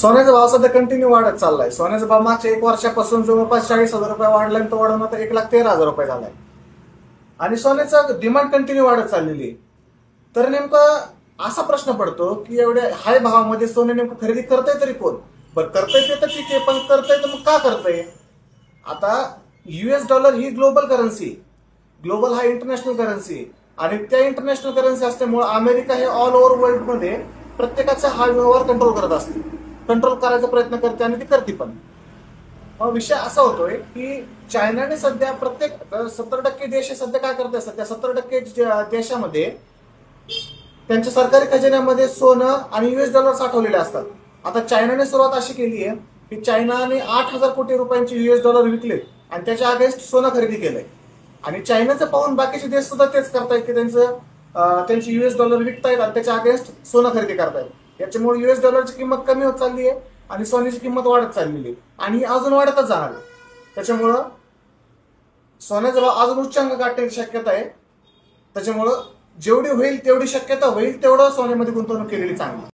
सोन्याचा भाव सध्या कंटिन्यू वाढत चाललाय। सोन्याचा भाव मागच्या 1 वर्षापासून जवळपास 40,000 रुपये वाढला आणि तो वाढून आता 1,13,000 रुपये झालाय आणि सोन्याचं डिमांड कंटिन्यू वाढत चाललेली आहे। तर नेमकं असा प्रश्न पडतो की एवढ्या हाय भावामध्ये सोने नेमकं खरेदी करतंय तरी कोण? बरं करतंय ते तर ठीक आहे, पण करतंय तर मग का करतंय? आता US डॉलर ही ग्लोबल करन्सी, ग्लोबल हा इंटरनॅशनल करन्सी आणि त्या इंटरनॅशनल करन्सी असल्यामुळे अमेरिका हे ऑल ओव्हर वर्ल्ड मध्ये प्रत्येकाचा हा व्यवहार कंट्रोल करत असते, कंट्रोल करायचा प्रयत्न करते आणि ती करते पण। मग विषय असा होतोय की चायनाने सध्या प्रत्येक 70% देश सध्या काय करत असतात, त्या 70% देशामध्ये त्यांच्या सरकारी खजिन्यामध्ये सोनं आणि US डॉलर साठवलेले असतात। आता चायनाने सुरुवात अशी केली आहे की चायनाने 8,000 कोटी रुपयांचे US डॉलर विकले आणि त्याच्या अगेन्स्ट सोनं खरेदी केलंय आणि चायनाचं पाहून बाकीचे देश सुद्धा तेच करतायत की त्यांची US डॉलर विकतायत आणि त्याच्या अगेन्स्ट सोनं खरेदी करतायत। याच्यामुळे US डॉलरची किंमत कमी होत चालली आहे आणि सोन्याची किंमत वाढत चाललेली आहे आणि अजून वाढतच जाणार आहे। त्याच्यामुळं सोन्याचा भाव अजून उच्चांक गाठण्याची शक्यता आहे। त्याच्यामुळं जेवढी होईल तेवढी शक्यता होईल तेवढं सोन्यामध्ये गुंतवणूक केलेली चांगली।